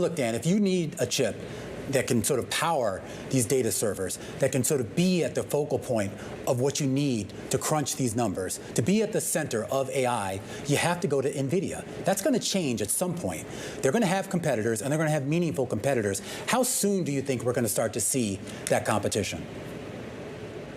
Look, Dan, if you need a chip that can sort of power these data servers, that can sort of be at the focal point of what you need to crunch these numbers, to be at the center of AI, you have to go to Nvidia. That's going to change at some point. They're going to have competitors, and they're going to have meaningful competitors. How soon do you think we're going to start to see that competition?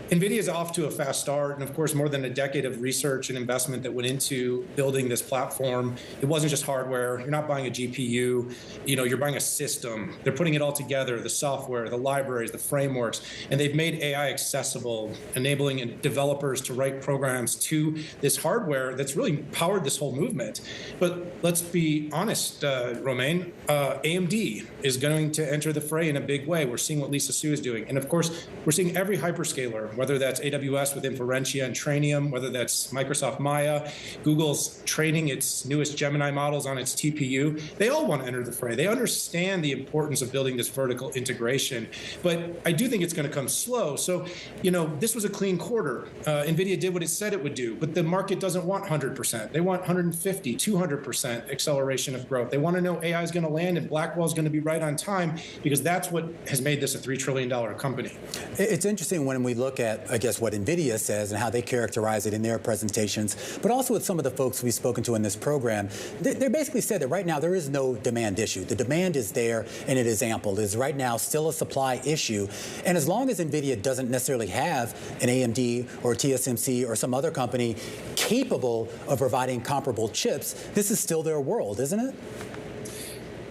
Nvidia is off to a fast start, and of course, more than a decade of research and investment that went into building this platform. It wasn't just hardware. You're not buying a GPU. You're buying a system. They're putting it all together: the software, the libraries, the frameworks, and they've made AI accessible, enabling developers to write programs to this hardware that's really powered this whole movement. But let's be honest, Romain, AMD is going to enter the fray in a big way. We're seeing what Lisa Su is doing, and of course, we're seeing every hyperscaler, whether that's AWS with Inferentia and Trainium, whether that's Microsoft Maya, Google's training its newest Gemini models on its TPU, they all want to enter the fray. They understand the importance of building this vertical integration, but I do think it's going to come slow. So, this was a clean quarter. Nvidia did what it said it would do, but the market doesn't want 100%. They want 150, 200% acceleration of growth. They want to know AI is going to land and Blackwell is going to be right on time, because that's what has made this a $3 trillion company. It's interesting when we look at, I guess, what Nvidia says and how they characterize it in their presentations, but also with some of the folks we've spoken to in this program. They basically said that right now there is no demand issue. The demand is there and it is ample. It is right now still a supply issue. And as long as Nvidia doesn't necessarily have an AMD or TSMC or some other company capable of providing comparable chips, this is still their world, isn't it?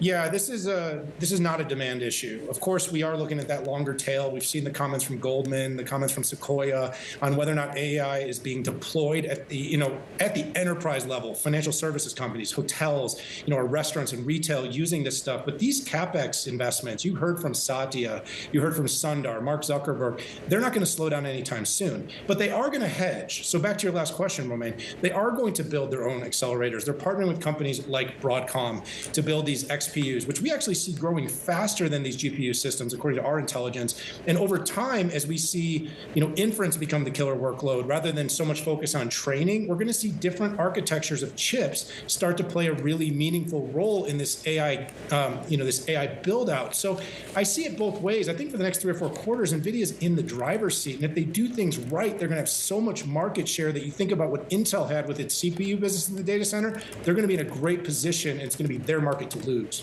Yeah, this is not a demand issue. Of course, we are looking at that longer tail. We've seen the comments from Goldman, the comments from Sequoia on whether or not AI is being deployed at the enterprise level, financial services companies, hotels, our restaurants and retail using this stuff. But these CapEx investments, you heard from Satya, you heard from Sundar, Mark Zuckerberg, they're not going to slow down anytime soon. But they are going to hedge. So back to your last question, Romain, they are going to build their own accelerators. They're partnering with companies like Broadcom to build these XPUs, which we actually see growing faster than these GPU systems, according to our intelligence. And over time, as we see, inference become the killer workload, rather than so much focus on training, we're going to see different architectures of chips start to play a really meaningful role in this AI, this AI build out. So I see it both ways. I think for the next 3 or 4 quarters, NVIDIA is in the driver's seat. And if they do things right, they're going to have so much market share that you think about what Intel had with its CPU business in the data center, they're going to be in a great position, and it's going to be their market to lose.